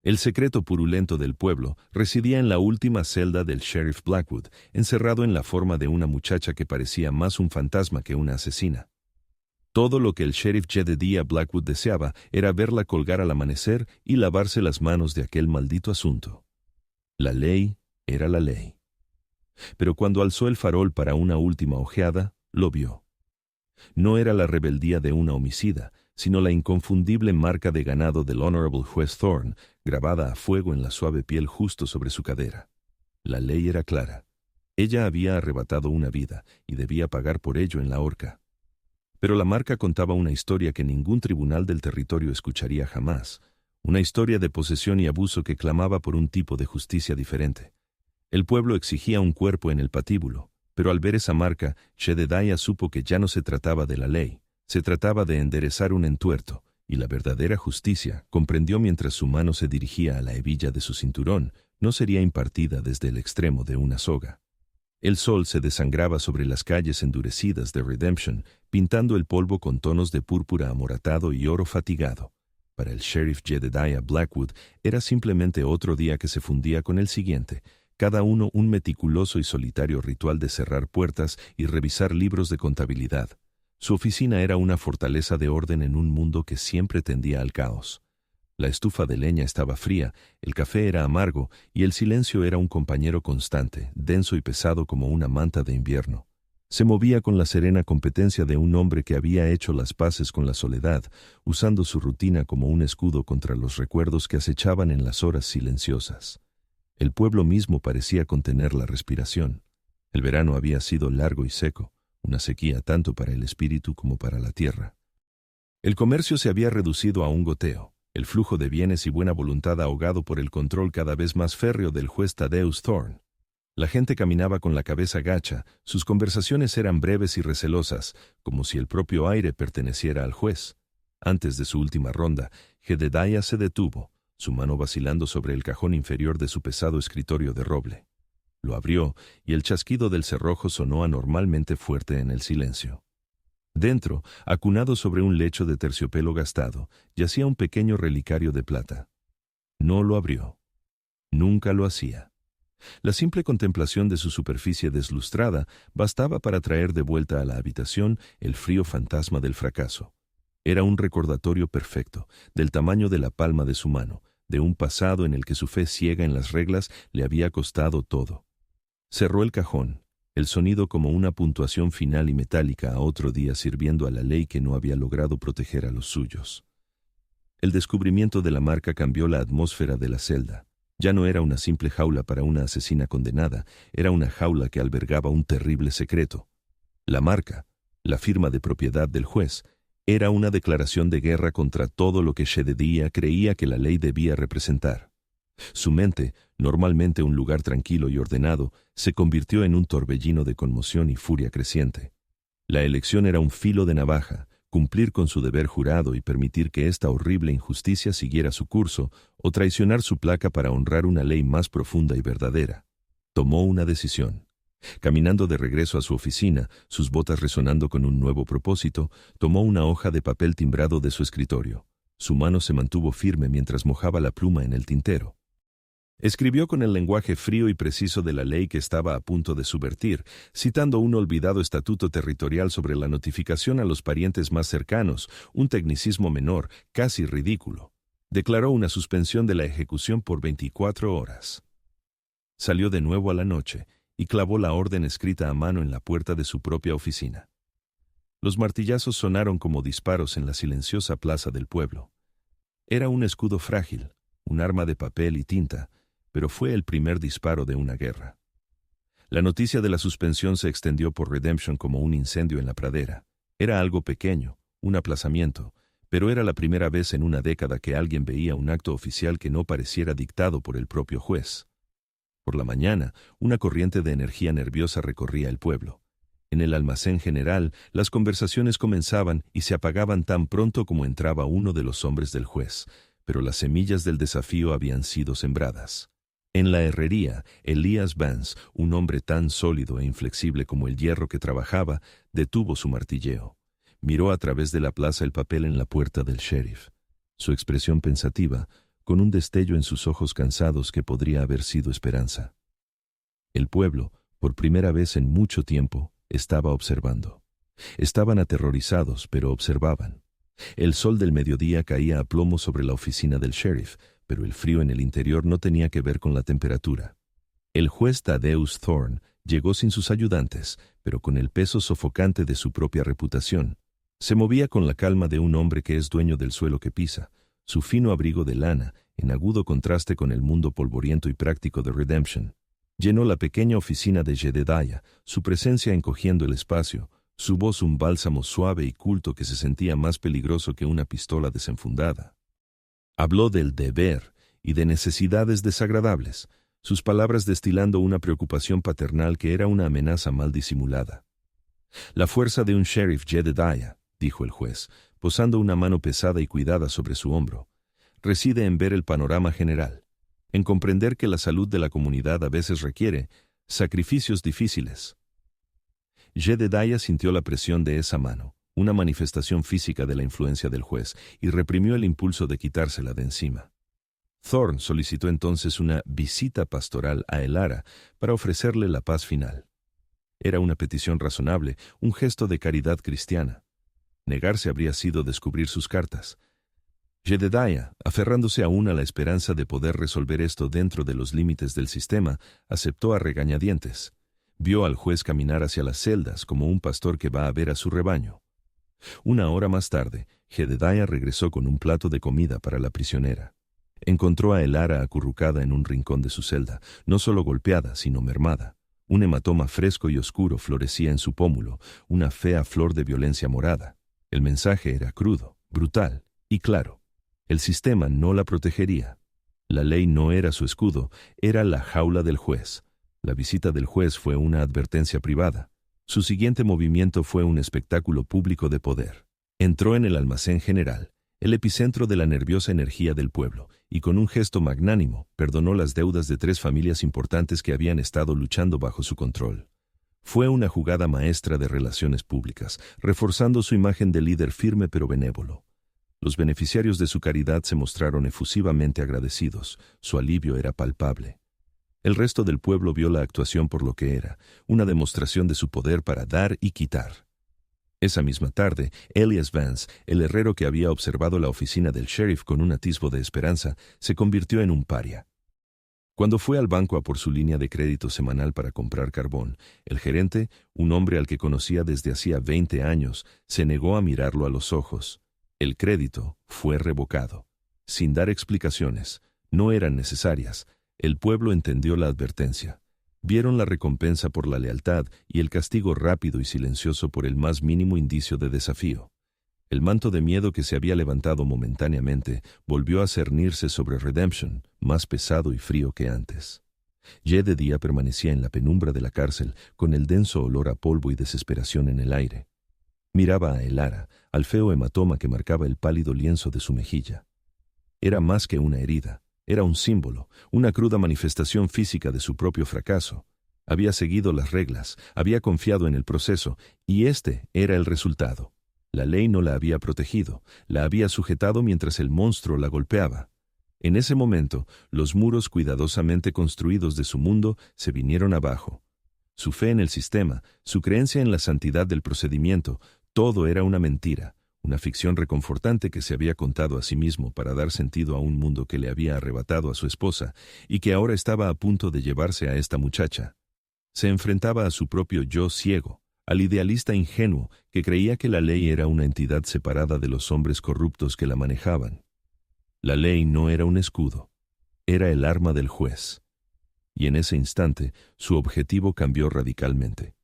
El secreto purulento del pueblo residía en la última celda del sheriff Blackwood, encerrado en la forma de una muchacha que parecía más un fantasma que una asesina. Todo lo que el sheriff Jedediah Blackwood deseaba era verla colgar al amanecer y lavarse las manos de aquel maldito asunto. La ley era la ley. Pero cuando alzó el farol para una última ojeada, lo vio. No era la rebeldía de una homicida, sino la inconfundible marca de ganado del Honorable Juez Thorne, grabada a fuego en la suave piel justo sobre su cadera. La ley era clara. Ella había arrebatado una vida y debía pagar por ello en la horca. Pero la marca contaba una historia que ningún tribunal del territorio escucharía jamás, una historia de posesión y abuso que clamaba por un tipo de justicia diferente. El pueblo exigía un cuerpo en el patíbulo, pero al ver esa marca, Jedediah supo que ya no se trataba de la ley, se trataba de enderezar un entuerto, y la verdadera justicia, comprendió mientras su mano se dirigía a la hebilla de su cinturón, no sería impartida desde el extremo de una soga. El sol se desangraba sobre las calles endurecidas de Redemption, pintando el polvo con tonos de púrpura amoratado y oro fatigado. Para el sheriff Jedediah Blackwood era simplemente otro día que se fundía con el siguiente, cada uno un meticuloso y solitario ritual de cerrar puertas y revisar libros de contabilidad. Su oficina era una fortaleza de orden en un mundo que siempre tendía al caos. La estufa de leña estaba fría, el café era amargo y el silencio era un compañero constante, denso y pesado como una manta de invierno. Se movía con la serena competencia de un hombre que había hecho las paces con la soledad, usando su rutina como un escudo contra los recuerdos que acechaban en las horas silenciosas. El pueblo mismo parecía contener la respiración. El verano había sido largo y seco, una sequía tanto para el espíritu como para la tierra. El comercio se había reducido a un goteo. El flujo de bienes y buena voluntad ahogado por el control cada vez más férreo del juez Thaddeus Thorne. La gente caminaba con la cabeza gacha, sus conversaciones eran breves y recelosas, como si el propio aire perteneciera al juez. Antes de su última ronda, Jedediah se detuvo, su mano vacilando sobre el cajón inferior de su pesado escritorio de roble. Lo abrió y el chasquido del cerrojo sonó anormalmente fuerte en el silencio. Dentro, acunado sobre un lecho de terciopelo gastado, yacía un pequeño relicario de plata. No lo abrió. Nunca lo hacía. La simple contemplación de su superficie deslustrada bastaba para traer de vuelta a la habitación el frío fantasma del fracaso. Era un recordatorio perfecto, del tamaño de la palma de su mano, de un pasado en el que su fe ciega en las reglas le había costado todo. Cerró el cajón. El sonido como una puntuación final y metálica a otro día sirviendo a la ley que no había logrado proteger a los suyos. El descubrimiento de la marca cambió la atmósfera de la celda. Ya no era una simple jaula para una asesina condenada, era una jaula que albergaba un terrible secreto. La marca, la firma de propiedad del juez, era una declaración de guerra contra todo lo que Jedediah creía que la ley debía representar. Su mente, normalmente un lugar tranquilo y ordenado, se convirtió en un torbellino de conmoción y furia creciente. La elección era un filo de navaja, cumplir con su deber jurado y permitir que esta horrible injusticia siguiera su curso, o traicionar su placa para honrar una ley más profunda y verdadera. Tomó una decisión. Caminando de regreso a su oficina, sus botas resonando con un nuevo propósito, tomó una hoja de papel timbrado de su escritorio. Su mano se mantuvo firme mientras mojaba la pluma en el tintero. Escribió con el lenguaje frío y preciso de la ley que estaba a punto de subvertir, citando un olvidado estatuto territorial sobre la notificación a los parientes más cercanos, un tecnicismo menor, casi ridículo. Declaró una suspensión de la ejecución por 24 horas. Salió de nuevo a la noche y clavó la orden escrita a mano en la puerta de su propia oficina. Los martillazos sonaron como disparos en la silenciosa plaza del pueblo. Era un escudo frágil, un arma de papel y tinta, pero fue el primer disparo de una guerra. La noticia de la suspensión se extendió por Redemption como un incendio en la pradera. Era algo pequeño, un aplazamiento, pero era la primera vez en una década que alguien veía un acto oficial que no pareciera dictado por el propio juez. Por la mañana, una corriente de energía nerviosa recorría el pueblo. En el almacén general, las conversaciones comenzaban y se apagaban tan pronto como entraba uno de los hombres del juez, pero las semillas del desafío habían sido sembradas. En la herrería, Elias Vance, un hombre tan sólido e inflexible como el hierro que trabajaba, detuvo su martilleo. Miró a través de la plaza el papel en la puerta del sheriff. Su expresión pensativa, con un destello en sus ojos cansados que podría haber sido esperanza. El pueblo, por primera vez en mucho tiempo, estaba observando. Estaban aterrorizados, pero observaban. El sol del mediodía caía a plomo sobre la oficina del sheriff, pero el frío en el interior no tenía que ver con la temperatura. El juez Thaddeus Thorne llegó sin sus ayudantes, pero con el peso sofocante de su propia reputación. Se movía con la calma de un hombre que es dueño del suelo que pisa, su fino abrigo de lana, en agudo contraste con el mundo polvoriento y práctico de Redemption. Llenó la pequeña oficina de Jedediah, su presencia encogiendo el espacio, su voz un bálsamo suave y culto que se sentía más peligroso que una pistola desenfundada. Habló del deber y de necesidades desagradables, sus palabras destilando una preocupación paternal que era una amenaza mal disimulada. La fuerza de un sheriff Jedediah, dijo el juez, posando una mano pesada y cuidada sobre su hombro, reside en ver el panorama general, en comprender que la salud de la comunidad a veces requiere sacrificios difíciles. Jedediah sintió la presión de esa mano, una manifestación física de la influencia del juez, y reprimió el impulso de quitársela de encima. Thorne solicitó entonces una visita pastoral a Elara para ofrecerle la paz final. Era una petición razonable, un gesto de caridad cristiana. Negarse habría sido descubrir sus cartas. Jedediah, aferrándose aún a la esperanza de poder resolver esto dentro de los límites del sistema, aceptó a regañadientes. Vio al juez caminar hacia las celdas como un pastor que va a ver a su rebaño. Una hora más tarde, Jedediah regresó con un plato de comida para la prisionera. Encontró a Elara acurrucada en un rincón de su celda, no solo golpeada, sino mermada. Un hematoma fresco y oscuro florecía en su pómulo, una fea flor de violencia morada. El mensaje era crudo, brutal y claro. El sistema no la protegería. La ley no era su escudo, era la jaula del juez. La visita del juez fue una advertencia privada. Su siguiente movimiento fue un espectáculo público de poder. Entró en el almacén general, el epicentro de la nerviosa energía del pueblo, y con un gesto magnánimo perdonó las deudas de 3 familias importantes que habían estado luchando bajo su control. Fue una jugada maestra de relaciones públicas, reforzando su imagen de líder firme pero benévolo. Los beneficiarios de su caridad se mostraron efusivamente agradecidos, su alivio era palpable. El resto del pueblo vio la actuación por lo que era, una demostración de su poder para dar y quitar. Esa misma tarde, Elias Vance, el herrero que había observado la oficina del sheriff con un atisbo de esperanza, se convirtió en un paria. Cuando fue al banco a por su línea de crédito semanal para comprar carbón, el gerente, un hombre al que conocía desde hacía 20 años, se negó a mirarlo a los ojos. El crédito fue revocado. Sin dar explicaciones, no eran necesarias. El pueblo entendió la advertencia. Vieron la recompensa por la lealtad y el castigo rápido y silencioso por el más mínimo indicio de desafío. El manto de miedo que se había levantado momentáneamente volvió a cernirse sobre Redemption, más pesado y frío que antes. Jedediah permanecía en la penumbra de la cárcel, con el denso olor a polvo y desesperación en el aire. Miraba a Elara, al feo hematoma que marcaba el pálido lienzo de su mejilla. Era más que una herida. Era un símbolo, una cruda manifestación física de su propio fracaso. Había seguido las reglas, había confiado en el proceso, y este era el resultado. La ley no la había protegido, la había sujetado mientras el monstruo la golpeaba. En ese momento, los muros cuidadosamente construidos de su mundo se vinieron abajo. Su fe en el sistema, su creencia en la santidad del procedimiento, todo era una mentira. Una ficción reconfortante que se había contado a sí mismo para dar sentido a un mundo que le había arrebatado a su esposa y que ahora estaba a punto de llevarse a esta muchacha. Se enfrentaba a su propio yo ciego, al idealista ingenuo que creía que la ley era una entidad separada de los hombres corruptos que la manejaban. La ley no era un escudo, era el arma del juez. Y en ese instante su objetivo cambió radicalmente.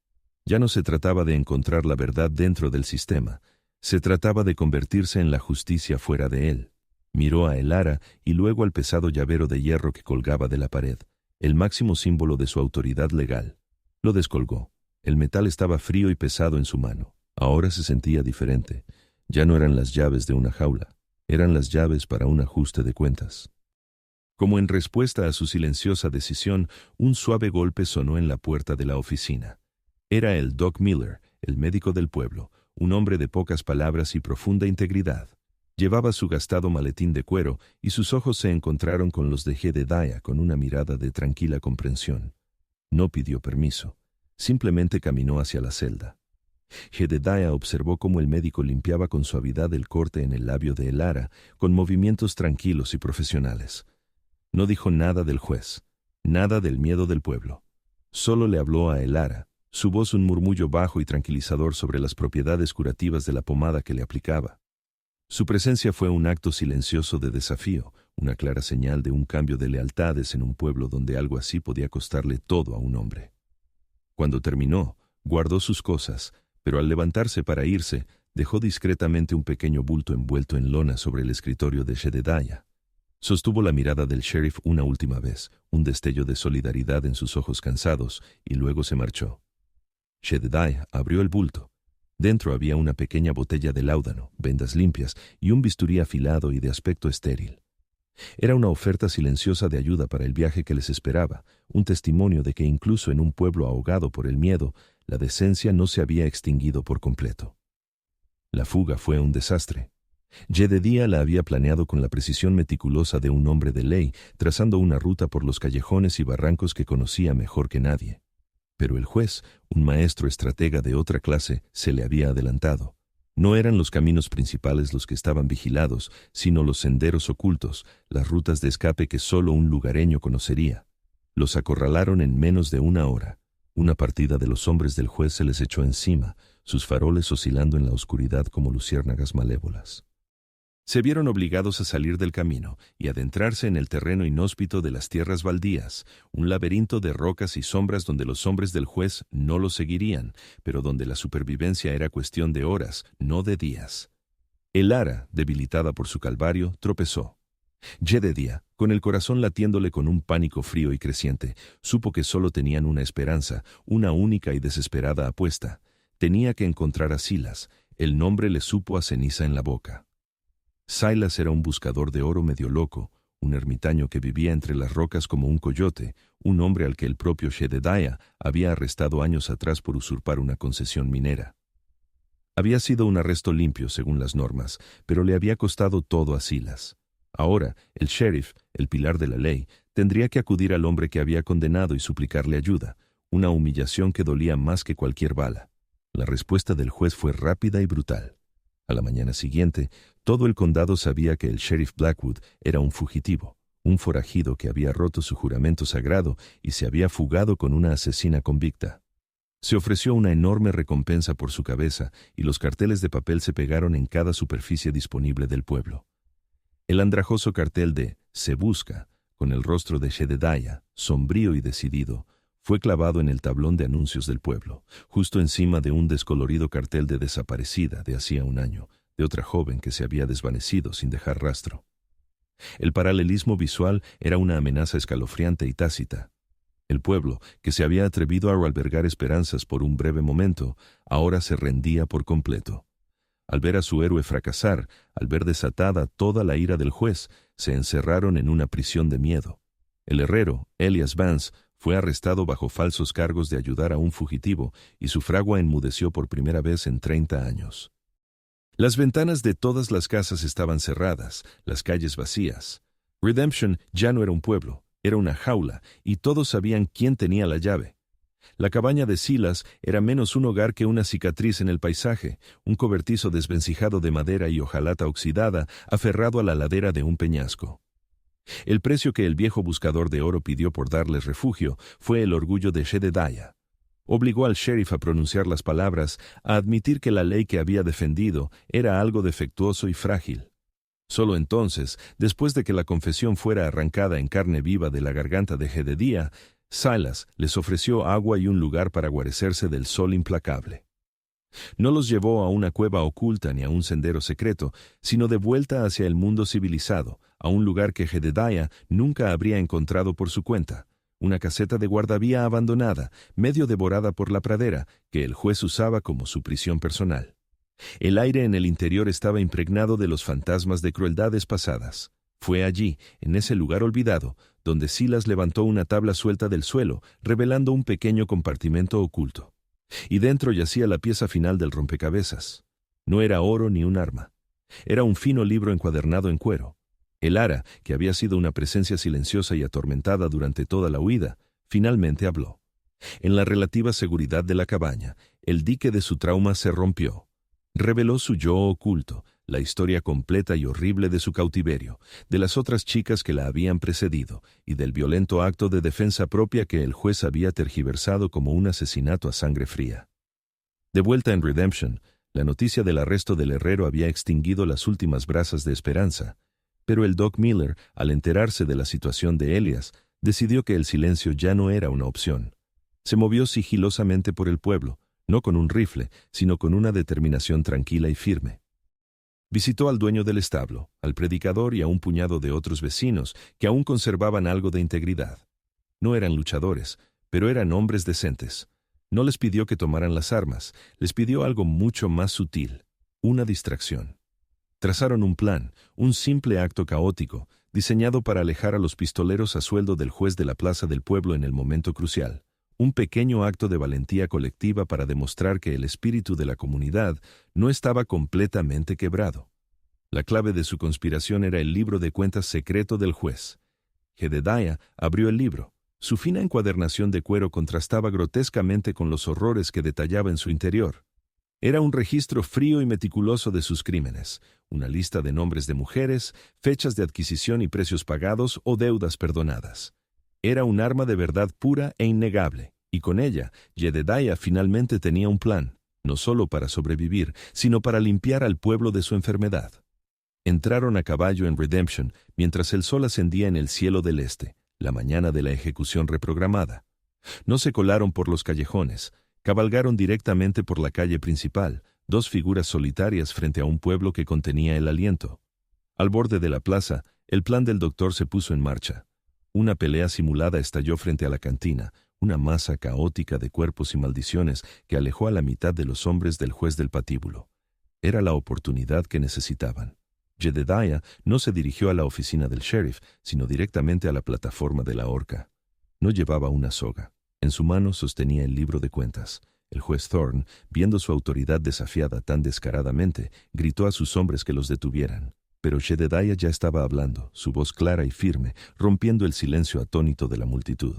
Ya no se trataba de encontrar la verdad dentro del sistema, se trataba de convertirse en la justicia fuera de él. Miró a Elara y luego al pesado llavero de hierro que colgaba de la pared, el máximo símbolo de su autoridad legal. Lo descolgó. El metal estaba frío y pesado en su mano. Ahora se sentía diferente. Ya no eran las llaves de una jaula, eran las llaves para un ajuste de cuentas. Como en respuesta a su silenciosa decisión, un suave golpe sonó en la puerta de la oficina. Era el Doc Miller, el médico del pueblo, un hombre de pocas palabras y profunda integridad. Llevaba su gastado maletín de cuero y sus ojos se encontraron con los de Jedediah con una mirada de tranquila comprensión. No pidió permiso, simplemente caminó hacia la celda. Jedediah observó cómo el médico limpiaba con suavidad el corte en el labio de Elara, con movimientos tranquilos y profesionales. No dijo nada del juez, nada del miedo del pueblo. Solo le habló a Elara, su voz un murmullo bajo y tranquilizador sobre las propiedades curativas de la pomada que le aplicaba. Su presencia fue un acto silencioso de desafío, una clara señal de un cambio de lealtades en un pueblo donde algo así podía costarle todo a un hombre. Cuando terminó, guardó sus cosas, pero al levantarse para irse, dejó discretamente un pequeño bulto envuelto en lona sobre el escritorio de Jedediah. Sostuvo la mirada del sheriff una última vez, un destello de solidaridad en sus ojos cansados, y luego se marchó. Jedediah abrió el bulto. Dentro había una pequeña botella de láudano, vendas limpias y un bisturí afilado y de aspecto estéril. Era una oferta silenciosa de ayuda para el viaje que les esperaba, un testimonio de que incluso en un pueblo ahogado por el miedo, la decencia no se había extinguido por completo. La fuga fue un desastre. Jedediah la había planeado con la precisión meticulosa de un hombre de ley, trazando una ruta por los callejones y barrancos que conocía mejor que nadie. Pero el juez, un maestro estratega de otra clase, se le había adelantado. No eran los caminos principales los que estaban vigilados, sino los senderos ocultos, las rutas de escape que solo un lugareño conocería. Los acorralaron en menos de una hora. Una partida de los hombres del juez se les echó encima, sus faroles oscilando en la oscuridad como luciérnagas malévolas. Se vieron obligados a salir del camino y adentrarse en el terreno inhóspito de las tierras baldías, un laberinto de rocas y sombras donde los hombres del juez no los seguirían, pero donde la supervivencia era cuestión de horas, no de días. Elara, debilitada por su calvario, tropezó. Jedediah, con el corazón latiéndole con un pánico frío y creciente, supo que solo tenían una esperanza, una única y desesperada apuesta. Tenía que encontrar a Silas. El nombre le supo a ceniza en la boca. Silas era un buscador de oro medio loco, un ermitaño que vivía entre las rocas como un coyote, un hombre al que el propio Jedediah había arrestado años atrás por usurpar una concesión minera. Había sido un arresto limpio según las normas, pero le había costado todo a Silas. Ahora, el sheriff, el pilar de la ley, tendría que acudir al hombre que había condenado y suplicarle ayuda, una humillación que dolía más que cualquier bala. La respuesta del juez fue rápida y brutal. A la mañana siguiente, todo el condado sabía que el sheriff Blackwood era un fugitivo, un forajido que había roto su juramento sagrado y se había fugado con una asesina convicta. Se ofreció una enorme recompensa por su cabeza y los carteles de papel se pegaron en cada superficie disponible del pueblo. El andrajoso cartel de «Se busca», con el rostro de Jedediah, sombrío y decidido, fue clavado en el tablón de anuncios del pueblo, justo encima de un descolorido cartel de desaparecida de hacía un año, de otra joven que se había desvanecido sin dejar rastro. El paralelismo visual era una amenaza escalofriante y tácita. El pueblo, que se había atrevido a albergar esperanzas por un breve momento, ahora se rendía por completo. Al ver a su héroe fracasar, al ver desatada toda la ira del juez, se encerraron en una prisión de miedo. El herrero, Elias Vance, fue arrestado bajo falsos cargos de ayudar a un fugitivo y su fragua enmudeció por primera vez en 30 años. Las ventanas de todas las casas estaban cerradas, las calles vacías. Redemption ya no era un pueblo, era una jaula, y todos sabían quién tenía la llave. La cabaña de Silas era menos un hogar que una cicatriz en el paisaje, un cobertizo desvencijado de madera y hojalata oxidada, aferrado a la ladera de un peñasco. El precio que el viejo buscador de oro pidió por darles refugio fue el orgullo de Jedediah. Obligó al sheriff a pronunciar las palabras, a admitir que la ley que había defendido era algo defectuoso y frágil. Solo entonces, después de que la confesión fuera arrancada en carne viva de la garganta de Jedediah, Silas les ofreció agua y un lugar para guarecerse del sol implacable. No los llevó a una cueva oculta ni a un sendero secreto, sino de vuelta hacia el mundo civilizado, a un lugar que Jedediah nunca habría encontrado por su cuenta, una caseta de guardavía abandonada, medio devorada por la pradera, que el juez usaba como su prisión personal. El aire en el interior estaba impregnado de los fantasmas de crueldades pasadas. Fue allí, en ese lugar olvidado, donde Silas levantó una tabla suelta del suelo, revelando un pequeño compartimento oculto. Y dentro yacía la pieza final del rompecabezas. No era oro ni un arma. Era un fino libro encuadernado en cuero. El ara, que había sido una presencia silenciosa y atormentada durante toda la huida, finalmente habló. En la relativa seguridad de la cabaña, el dique de su trauma se rompió. Reveló su yo oculto, la historia completa y horrible de su cautiverio, de las otras chicas que la habían precedido y del violento acto de defensa propia que el juez había tergiversado como un asesinato a sangre fría. De vuelta en Redemption, la noticia del arresto del herrero había extinguido las últimas brasas de esperanza, pero el Doc Miller, al enterarse de la situación de Elias, decidió que el silencio ya no era una opción. Se movió sigilosamente por el pueblo, no con un rifle, sino con una determinación tranquila y firme. Visitó al dueño del establo, al predicador y a un puñado de otros vecinos que aún conservaban algo de integridad. No eran luchadores, pero eran hombres decentes. No les pidió que tomaran las armas, les pidió algo mucho más sutil, una distracción. Trazaron un plan, un simple acto caótico, diseñado para alejar a los pistoleros a sueldo del juez de la plaza del pueblo en el momento crucial. Un pequeño acto de valentía colectiva para demostrar que el espíritu de la comunidad no estaba completamente quebrado. La clave de su conspiración era el libro de cuentas secreto del juez. Jedediah abrió el libro. Su fina encuadernación de cuero contrastaba grotescamente con los horrores que detallaba en su interior. Era un registro frío y meticuloso de sus crímenes, una lista de nombres de mujeres, fechas de adquisición y precios pagados o deudas perdonadas. Era un arma de verdad pura e innegable, y con ella, Jedediah finalmente tenía un plan, no solo para sobrevivir, sino para limpiar al pueblo de su enfermedad. Entraron a caballo en Redemption mientras el sol ascendía en el cielo del este, la mañana de la ejecución reprogramada. No se colaron por los callejones, cabalgaron directamente por la calle principal, dos figuras solitarias frente a un pueblo que contenía el aliento. Al borde de la plaza, el plan del doctor se puso en marcha. Una pelea simulada estalló frente a la cantina, una masa caótica de cuerpos y maldiciones que alejó a la mitad de los hombres del juez del patíbulo. Era la oportunidad que necesitaban. Jedediah no se dirigió a la oficina del sheriff, sino directamente a la plataforma de la horca. No llevaba una soga. En su mano sostenía el libro de cuentas. El juez Thorne, viendo su autoridad desafiada tan descaradamente, gritó a sus hombres que los detuvieran. Pero Jedediah ya estaba hablando, su voz clara y firme, rompiendo el silencio atónito de la multitud.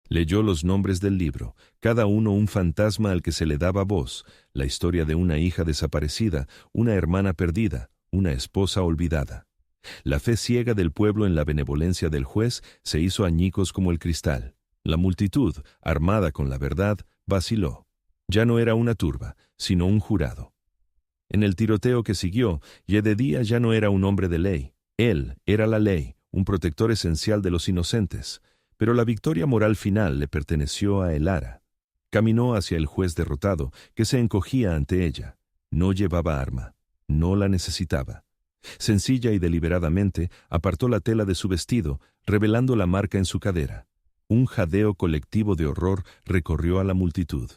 Leyó los nombres del libro, cada uno un fantasma al que se le daba voz, la historia de una hija desaparecida, una hermana perdida, una esposa olvidada. La fe ciega del pueblo en la benevolencia del juez se hizo añicos como el cristal. La multitud, armada con la verdad, vaciló. Ya no era una turba, sino un jurado. En el tiroteo que siguió, Jedediah ya no era un hombre de ley. Él era la ley, un protector esencial de los inocentes. Pero la victoria moral final le perteneció a el ara. Caminó hacia el juez derrotado, que se encogía ante ella. No llevaba arma. No la necesitaba. Sencilla y deliberadamente, apartó la tela de su vestido, revelando la marca en su cadera. Un jadeo colectivo de horror recorrió a la multitud.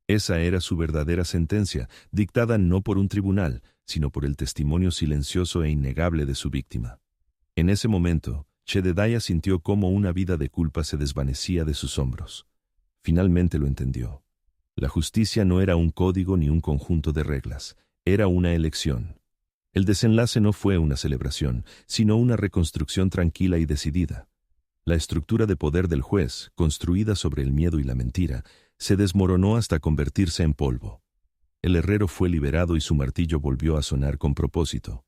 Esa era su verdadera sentencia, dictada no por un tribunal, sino por el testimonio silencioso e innegable de su víctima. En ese momento, Jedediah sintió cómo una vida de culpa se desvanecía de sus hombros. Finalmente lo entendió. La justicia no era un código ni un conjunto de reglas, era una elección. El desenlace no fue una celebración, sino una reconstrucción tranquila y decidida. La estructura de poder del juez, construida sobre el miedo y la mentira, se desmoronó hasta convertirse en polvo. El herrero fue liberado y su martillo volvió a sonar con propósito.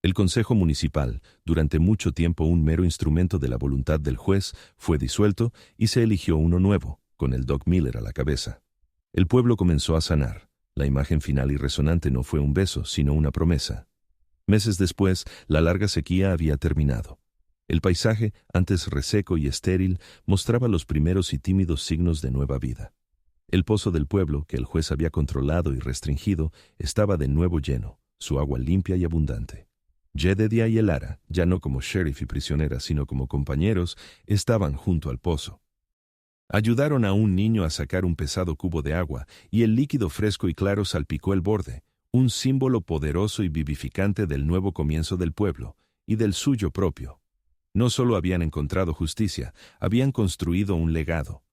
El Consejo Municipal, durante mucho tiempo un mero instrumento de la voluntad del juez, fue disuelto y se eligió uno nuevo, con el Doc Miller a la cabeza. El pueblo comenzó a sanar. La imagen final y resonante no fue un beso, sino una promesa. Meses después, la larga sequía había terminado. El paisaje, antes reseco y estéril, mostraba los primeros y tímidos signos de nueva vida. El pozo del pueblo, que el juez había controlado y restringido, estaba de nuevo lleno, su agua limpia y abundante. Jedediah y el ara, ya no como sheriff y prisionera, sino como compañeros, estaban junto al pozo. Ayudaron a un niño a sacar un pesado cubo de agua, y el líquido fresco y claro salpicó el borde, un símbolo poderoso y vivificante del nuevo comienzo del pueblo, y del suyo propio. No solo habían encontrado justicia, habían construido un legado.